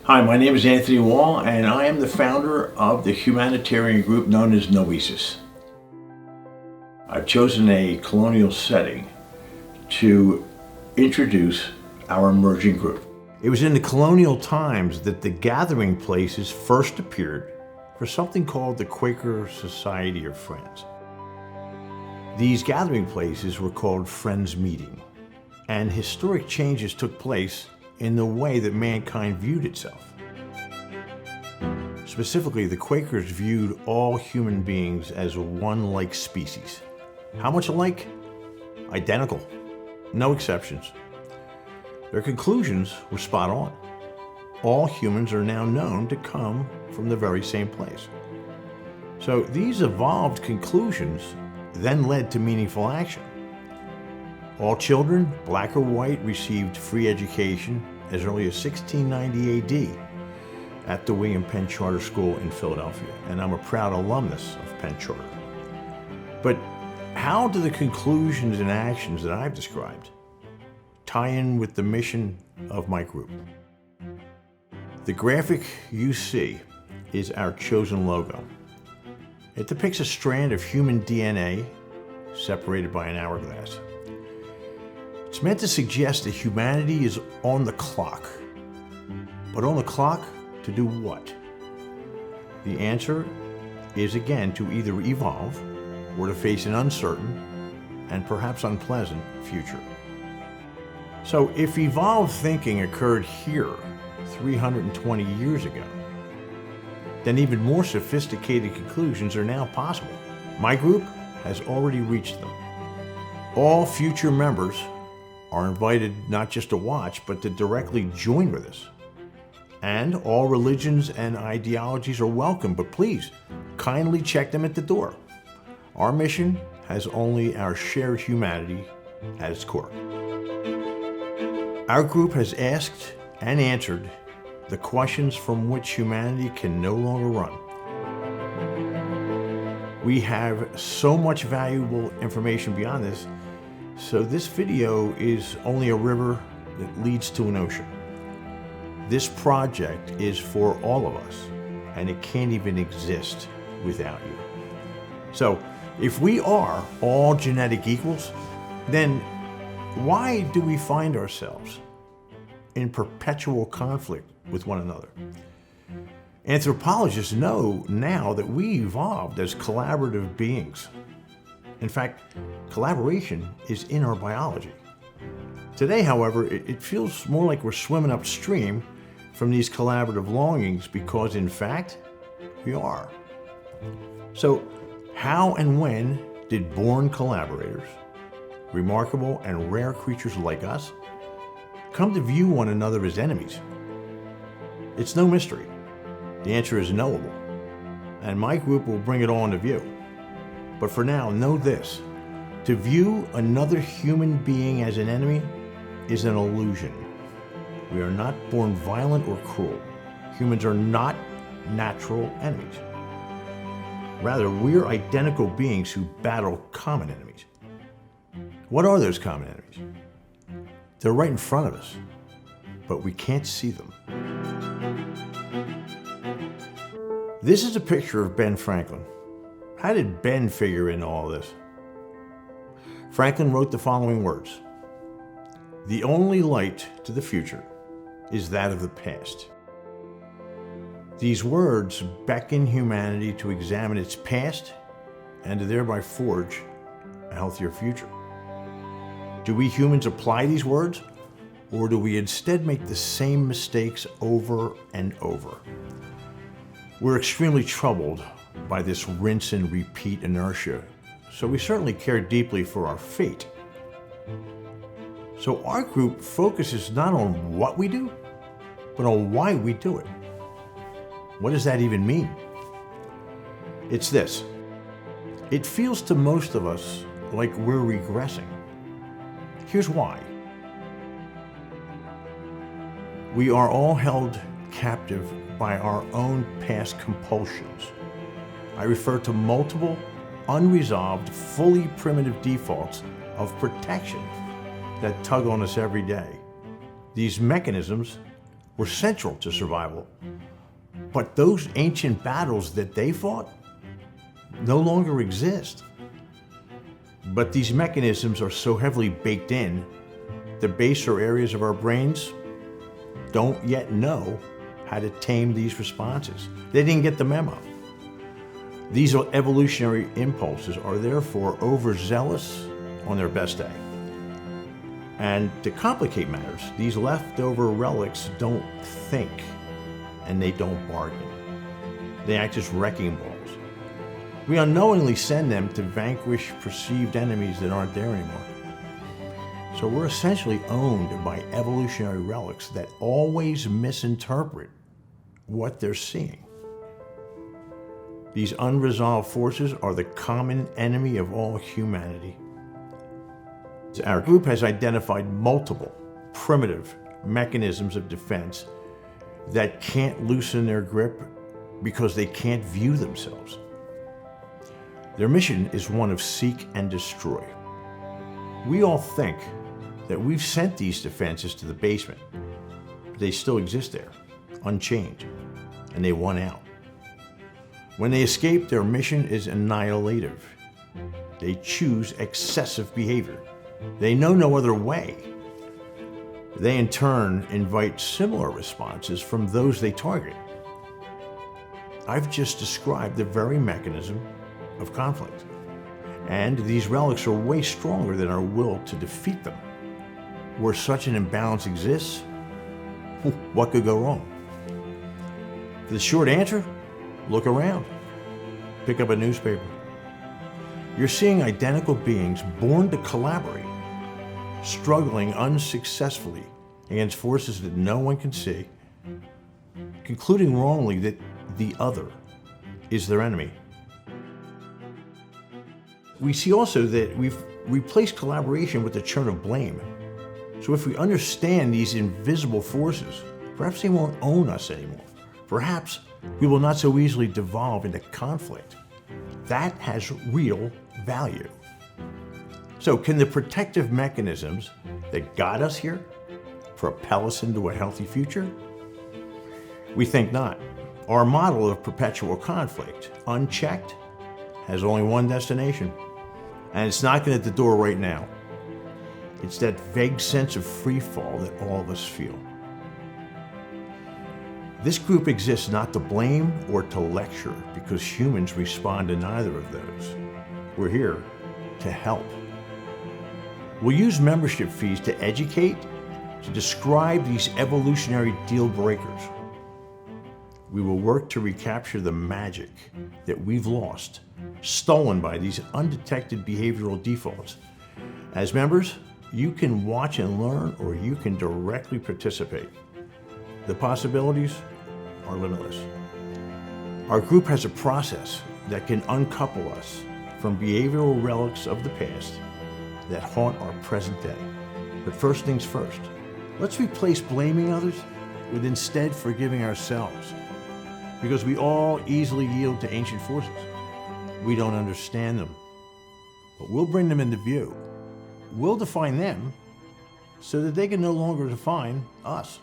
Hi, my name is Anthony Wall, and I am the founder of the humanitarian group known as Noēsis. I've chosen a colonial setting to introduce our emerging group. It was in the colonial times that the gathering places first appeared for something called the Quaker Society of Friends. These gathering places were called Friends Meeting, and historic changes took place in the way that mankind viewed itself. Specifically, the Quakers viewed all human beings as one like species. How much alike? Identical. No exceptions. Their conclusions were spot on. All humans are now known to come from the very same place. So these evolved conclusions then led to meaningful action. All children, black or white, received free education as early as 1690 AD at the William Penn Charter School in Philadelphia, and I'm a proud alumnus of Penn Charter. But how do the conclusions and actions that I've described tie in with the mission of my group? The graphic you see is our chosen logo. It depicts a strand of human DNA separated by an hourglass. It's meant to suggest that humanity is on the clock. But on the clock to do what? The answer is again to either evolve or to face an uncertain and perhaps unpleasant future. So if evolved thinking occurred here 320 years ago, then even more sophisticated conclusions are now possible. My group has already reached them. All future members are invited not just to watch, but to directly join with us. And all religions and ideologies are welcome, but please, kindly check them at the door. Our mission has only our shared humanity at its core. Our group has asked and answered the questions from which humanity can no longer run. We have so much valuable information beyond this, so this video is only a river that leads to an ocean. This project is for all of us, and it can't even exist without you. So, if we are all genetic equals, then why do we find ourselves in perpetual conflict with one another? Anthropologists know now that we evolved as collaborative beings. In fact, collaboration is in our biology. Today, however, it feels more like we're swimming upstream from these collaborative longings because, in fact, we are. So, how and when did born collaborators, remarkable and rare creatures like us, come to view one another as enemies? It's no mystery. The answer is knowable, and my group will bring it all into view. But for now, know this: to view another human being as an enemy is an illusion. We are not born violent or cruel. Humans are not natural enemies. Rather, we're identical beings who battle common enemies. What are those common enemies? They're right in front of us, but we can't see them. This is a picture of Ben Franklin. How did Ben figure into all this? Franklin wrote the following words: "The only light to the future is that of the past." These words beckon humanity to examine its past and to thereby forge a healthier future. Do we humans apply these words, or do we instead make the same mistakes over and over? We're extremely troubled by this rinse and repeat inertia, so we certainly care deeply for our fate. So our group focuses not on what we do, but on why we do it. What does that even mean? It's this: it feels to most of us like we're regressing. Here's why. We are all held captive by our own past compulsions. I refer to multiple, unresolved, fully primitive defaults of protection that tug on us every day. These mechanisms were central to survival. But those ancient battles that they fought no longer exist. But these mechanisms are so heavily baked in, the baser areas of our brains don't yet know how to tame these responses. They didn't get the memo. These evolutionary impulses are therefore overzealous on their best day. And to complicate matters, these leftover relics don't think and they don't bargain. They act as wrecking balls. We unknowingly send them to vanquish perceived enemies that aren't there anymore. So we're essentially owned by evolutionary relics that always misinterpret what they're seeing. These unresolved forces are the common enemy of all humanity. Our group has identified multiple primitive mechanisms of defense that can't loosen their grip because they can't view themselves. Their mission is one of seek and destroy. We all think that we've sent these defenses to the basement, but they still exist there, unchanged, and they won out. When they escape, their mission is annihilative. They choose excessive behavior. They know no other way. They in turn invite similar responses from those they target. I've just described the very mechanism of conflict. And these relics are way stronger than our will to defeat them. Where such an imbalance exists, what could go wrong? For the short answer, look around. Pick up a newspaper. You're seeing identical beings born to collaborate, struggling unsuccessfully against forces that no one can see, concluding wrongly that the other is their enemy. We see also that we've replaced collaboration with the churn of blame. So if we understand these invisible forces, perhaps they won't own us anymore. Perhaps we will not so easily devolve into conflict. That has real value. So can the protective mechanisms that got us here propel us into a healthy future? We think not. Our model of perpetual conflict, unchecked, has only one destination. And it's knocking at the door right now. It's that vague sense of free fall that all of us feel. This group exists not to blame or to lecture, because humans respond to neither of those. We're here to help. We'll use membership fees to educate, to describe these evolutionary deal breakers. We will work to recapture the magic that we've lost, stolen by these undetected behavioral defaults. As members, you can watch and learn, or you can directly participate. The possibilities are limitless. Our group has a process that can uncouple us from behavioral relics of the past that haunt our present day. But first things first, let's replace blaming others with instead forgiving ourselves, because we all easily yield to ancient forces. We don't understand them, but we'll bring them into view. We'll define them so that they can no longer define us.